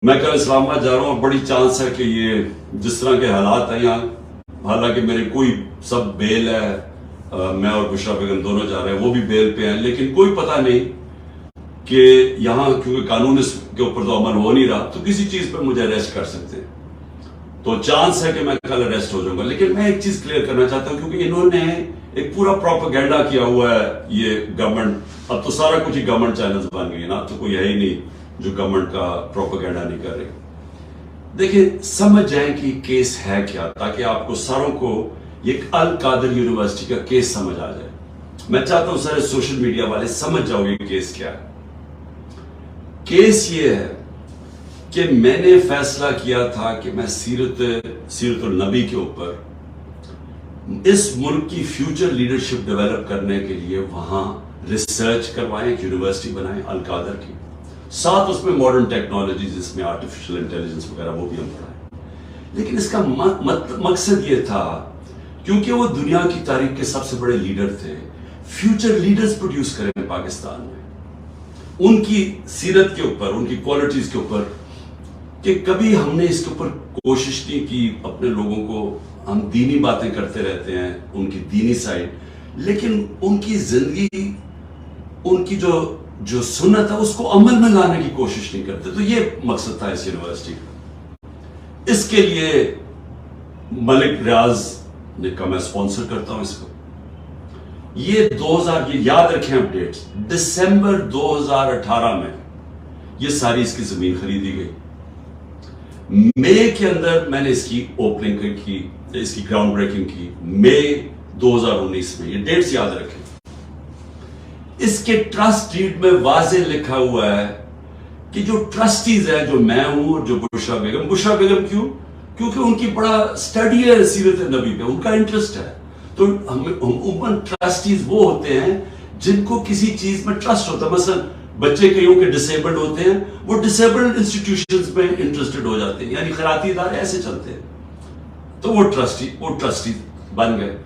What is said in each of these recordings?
میں کل اسلام آباد جا رہا ہوں، بڑی چانس ہے کہ یہ جس طرح کے حالات ہیں یہاں، حالانکہ میرے کوئی سب بیل ہے، میں اور بشرا بیگم دونوں جا رہے ہیں، وہ بھی بیل پہ ہیں، لیکن کوئی پتہ نہیں کہ یہاں کیونکہ قانون اس کے اوپر تو عمل ہو نہیں رہا، تو کسی چیز پر مجھے اریسٹ کر سکتے ہیں، تو چانس ہے کہ میں کل اریسٹ ہو جاؤں گا۔ لیکن میں ایک چیز کلیئر کرنا چاہتا ہوں، کیونکہ انہوں نے ایک پورا پروپیگنڈا کیا ہوا ہے، یہ گورنمنٹ، اب تو سارا کچھ ہی گورنمنٹ چینلز بن گئی نا، تو کوئی ہے ہی نہیں جو گورنمنٹ کا پروپیگنڈا نہیں کر رہے۔ دیکھیں، سمجھ جائیں کہ کیس ہے کیا، تاکہ آپ کو ساروں کو یہ القادر یونیورسٹی کا کیس سمجھ آ جائے۔ میں چاہتا ہوں سارے سوشل میڈیا والے سمجھ جاؤ یہ کیس کیا ہے۔ کیس یہ ہے کہ میں نے فیصلہ کیا تھا کہ میں سیرت النبی کے اوپر اس ملک کی فیوچر لیڈرشپ ڈیولپ کرنے کے لیے وہاں ریسرچ کروائیں، ایک یونیورسٹی بنائیں القادر کی، ساتھ اس میں ماڈرن ٹیکنالوجیز، اس میں آرٹیفیشل انٹیلیجنس وغیرہ وہ بھی ہم پڑھائیں۔ لیکن اس کا مقصد یہ تھا، کیونکہ وہ دنیا کی تاریخ کے سب سے بڑے لیڈر تھے، فیوچر لیڈرز پروڈیوس کریں پاکستان میں، ان کی سیرت کے اوپر، ان کی کوالٹیز کے اوپر، کہ کبھی ہم نے اس کے اوپر کوشش نہیں کی اپنے لوگوں کو، ہم دینی باتیں کرتے رہتے ہیں، ان کی دینی سائڈ، لیکن ان کی زندگی، ان کی جو سنت ہے اس کو عمل میں لانے کی کوشش نہیں کرتے۔ تو یہ مقصد تھا اس یونیورسٹی کا۔ اس کے لیے ملک ریاض نے کہا میں اسپانسر کرتا ہوں اس کو۔ یہ 2000 کی یاد رکھیں اپڈیٹس، دسمبر 2018 میں یہ ساری اس کی زمین خریدی گئی۔ مئی کے اندر میں نے اس کی اوپننگ کی، اس کی گراؤنڈ بریکنگ کی، مئی 2019 میں، یہ ڈیٹس یاد رکھیں۔ اس کے ٹرسٹ ڈیڈ میں واضح لکھا ہوا ہے کہ جو ٹرسٹیز ہیں، جو میں ہوں اور جو بشرا بیگم کیوں؟ کیونکہ ان کی بڑا اسٹڈی ہے سیرت نبی پہ، ان کا انٹرسٹ ہے۔ تو عموماً ٹرسٹیز وہ ہوتے ہیں جن کو کسی چیز میں ٹرسٹ ہوتا ہے، مثلا بچے کئیوں کے ڈسیبلڈ ہوتے ہیں، وہ ڈسیبلڈ انسٹیٹیوشنز میں انٹرسٹڈ ہو جاتے ہیں، یعنی خیراتی ادارے ایسے چلتے ہیں، تو وہ ٹرسٹی بن گئے۔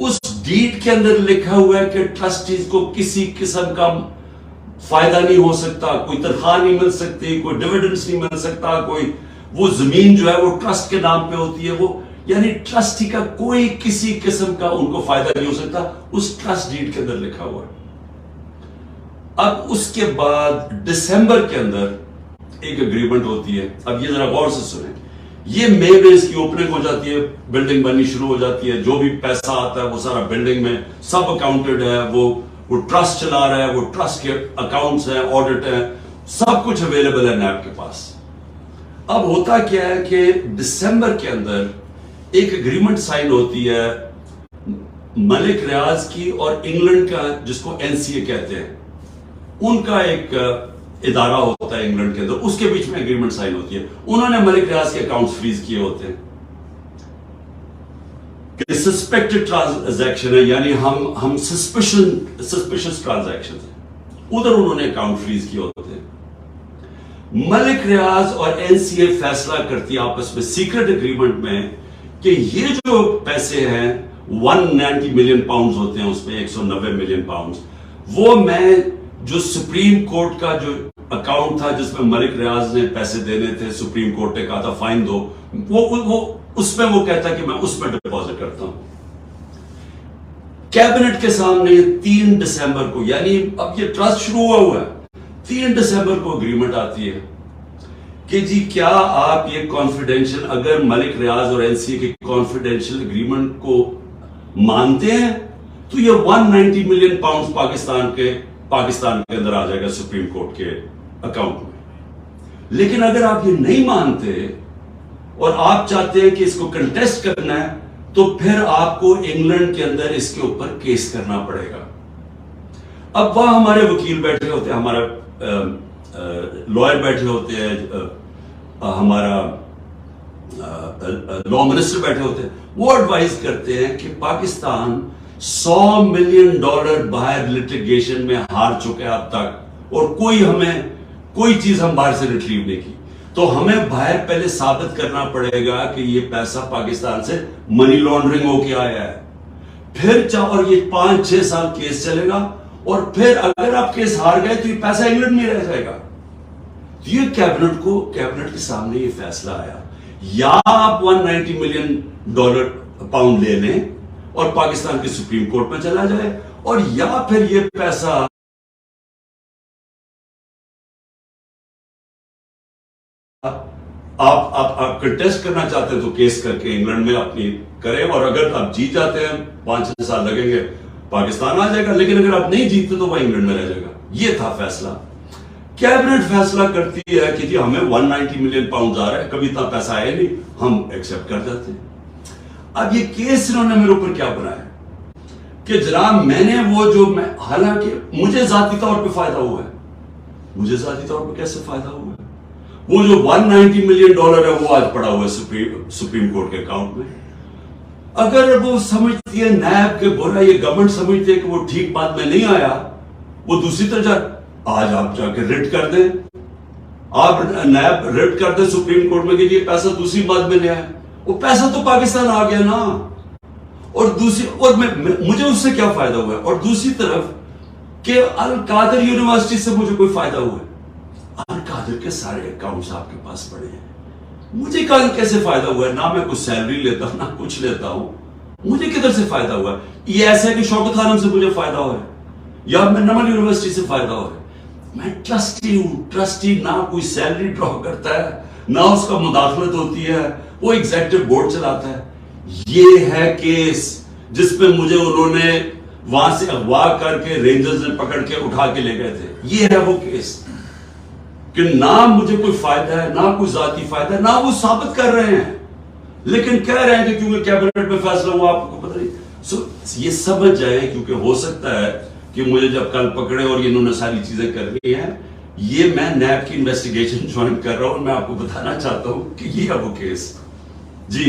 اس ڈیڈ کے اندر لکھا ہوا ہے کہ ٹرسٹیز کو کسی قسم کا فائدہ نہیں ہو سکتا، کوئی تنخواہ نہیں مل سکتی، کوئی ڈیویڈنڈز نہیں مل سکتا، کوئی وہ زمین جو ہے وہ ٹرسٹ کے نام پہ ہوتی ہے، وہ یعنی ٹرسٹی کا کوئی کسی قسم کا ان کو فائدہ نہیں ہو سکتا، اس ٹرسٹ ڈیڈ کے اندر لکھا ہوا ہے۔ اب اس کے بعد دسمبر کے اندر ایک اگریمنٹ ہوتی ہے، اب یہ ذرا غور سے سنیں، یہ مئی میں اس کی اوپننگ ہو جاتی ہے، بلڈنگ بننی شروع ہو جاتی ہے، جو بھی پیسہ آتا ہے وہ سارا بلڈنگ میں سب اکاؤنٹڈ ہے، وہ ٹرسٹ چلا رہا ہے، وہ ٹرسٹ کے اکاؤنٹس ہیں، آڈٹ ہیں، سب کچھ اویلیبل ہے نیب کے پاس۔ اب ہوتا کیا ہے کہ دسمبر کے اندر ایک اگریمنٹ سائن ہوتی ہے ملک ریاض کی اور انگلینڈ کا، جس کو NCA کہتے ہیں، ان کا ایک ادارہ ہوتا ہے انگلینڈ کے اندر، اس کے بیچ میں اگریمنٹ سائن ہوتی ہے۔ انہوں نے ملک ریاض کے اکاؤنٹس فریز کیے ہوتے ہیں کہ سسپیکٹڈ ٹرانزیکشن ہے، یعنی ہم سسپیشس ٹرانزیکشن ہیں، ادھر انہوں نے اکاؤنٹ فریز کیے ہوتے ہیں۔ ملک ریاض اور NCA فیصلہ کرتی ہے آپس میں سیکرٹ اگریمنٹ میں کہ یہ جو پیسے ہیں 190 ملین پاؤنڈز ہوتے ہیں، اس میں 190 ملین پاؤنڈز، وہ میں جو سپریم کورٹ کا جو اکاؤنٹ تھا جس میں ملک ریاض نے پیسے دینے تھے، سپریم کورٹ نے کہا تھا فائن دو، وہ اس میں وہ کہتا کہ میں اس میں ڈپازٹ کرتا ہوں۔ کیبنٹ کے سامنے 3 دسمبر کو، یعنی اب یہ ٹرسٹ شروع ہوا ہے، 3 دسمبر کو اگریمنٹ آتی ہے کہ جی کیا آپ یہ کانفیڈینشیل، اگر ملک ریاض اور NCA کے کانفیڈینشیل اگریمنٹ کو مانتے ہیں تو یہ 190 ملین پاؤنڈز پاکستان کے اندر آ جائے گا سپریم کورٹ کے اکاؤنٹ میں۔ لیکن اگر آپ یہ نہیں مانتے اور آپ چاہتے ہیں کہ اس کو کنٹیسٹ کرنا ہے، تو پھر آپ کو انگلینڈ کے اندر اس کے اوپر کیس کرنا پڑے گا۔ اب وہاں ہمارے وکیل بیٹھے ہوتے ہیں، ہمارا لائر بیٹھے ہوتے ہیں، ہمارا لا منسٹر بیٹھے ہوتے ہیں، وہ ایڈوائز کرتے ہیں کہ پاکستان $100 ملین باہر لٹیگیشن میں ہار چکے ہیں اب تک، اور کوئی چیز ہم باہر سے ریٹریو نہیں کی، تو ہمیں باہر پہلے ثابت کرنا پڑے گا کہ یہ پیسہ پاکستان سے منی لانڈرنگ ہو کے آیا ہے، پھر اور یہ 5-6 سال کیس چلے گا، اور پھر اگر آپ کیس ہار گئے تو یہ پیسہ انگلینڈ میں رہ جائے گا۔ یہ کیبنٹ کے سامنے یہ فیصلہ آیا، یا آپ $190 ملین پاؤنڈ لے لیں اور پاکستان کے سپریم کورٹ میں چلا جائے، اور یا پھر یہ پیسہ آپ کنٹیسٹ کرنا چاہتے ہیں تو کیس کر کے انگلینڈ میں اپنی کریں، اور اگر آپ جیت جاتے ہیں 5-6 سال لگیں گے پاکستان آ جائے گا، لیکن اگر آپ نہیں جیتتے تو وہ انگلینڈ میں رہ جائے گا۔ یہ تھا فیصلہ۔ کیبنٹ فیصلہ کرتی ہے کہ جی ہمیں 190 ملین پاؤنڈ آ رہا ہے، کبھی اتنا پیسہ آیا نہیں، ہم ایکسپٹ کر جاتے ہیں۔ اب یہ کیس انہوں نے میرے اوپر کیا بنایا کہ جناب میں نے وہ جو حالانکہ مجھے ذاتی طور پہ فائدہ ہوا ہے، مجھے ذاتی طور پہ کیسے فائدہ ہوا ہے؟ وہ جو $190 ملین ہے وہ آج پڑا ہوا ہے سپریم کورٹ کے اکاؤنٹ میں۔ اگر وہ سمجھتی ہے نیب کے برا، یہ گورنمنٹ سمجھتی ہے کہ وہ ٹھیک بات میں نہیں آیا، وہ دوسری طرف آج آپ جا کے ریٹ کر دیں، آپ نیب ریٹ کر دیں سپریم کورٹ میں کہ یہ پیسہ دوسری بات میں لے آئے، وہ پیسہ تو پاکستان آ گیا نا۔ اور مجھے اس سے کیا فائدہ ہوا ہے؟ اور دوسری طرف کہ القادر یونیورسٹی سے مجھے کوئی فائدہ ہوا ہے؟ القادر کے سارے اکاؤنٹس آپ کے پاس پڑے ہیں، مجھے کیسے فائدہ ہوا ہے؟ نہ میں کچھ سیلری لیتا ہوں، نہ کچھ لیتا ہوں، مجھے کدھر سے فائدہ ہوا ہے؟ یہ ایسا ہے کہ شوکت خانم سے مجھے فائدہ ہوا ہے، یا میں نمل یونیورسٹی سے فائدہ ہوا ہے؟ میں ٹرسٹی ہوں، ٹرسٹی نہ کوئی سیلری ڈرا کرتا ہے، نہ اس کا مداخلت ہوتی ہے، وہ ایگزیکٹو بورڈ چلاتا ہے۔ یہ ہے کیس جس پہ مجھے انہوں نے وہاں سے اغوا کر کے رینجرز نے پکڑ کے اٹھا کے لے گئے تھے۔ یہ ہے وہ کیس کہ نہ مجھے کوئی فائدہ ہے، نہ کوئی ذاتی فائدہ ہے، نہ وہ ثابت کر رہے ہیں، لیکن کہہ رہے ہیں کہ کیونکہ کیبنٹ میں فیصلہ ہوا آپ کو پتہ نہیں۔ یہ سمجھ جائیں، کیونکہ ہو سکتا ہے کہ مجھے جب کل پکڑے اور انہوں نے ساری چیزیں کرنی ہیں، یہ میں نیب کی انویسٹیگیشن جوائن کر رہا ہوں، میں آپ کو بتانا چاہتا ہوں کہ یہ ہے وہ کیس۔ جی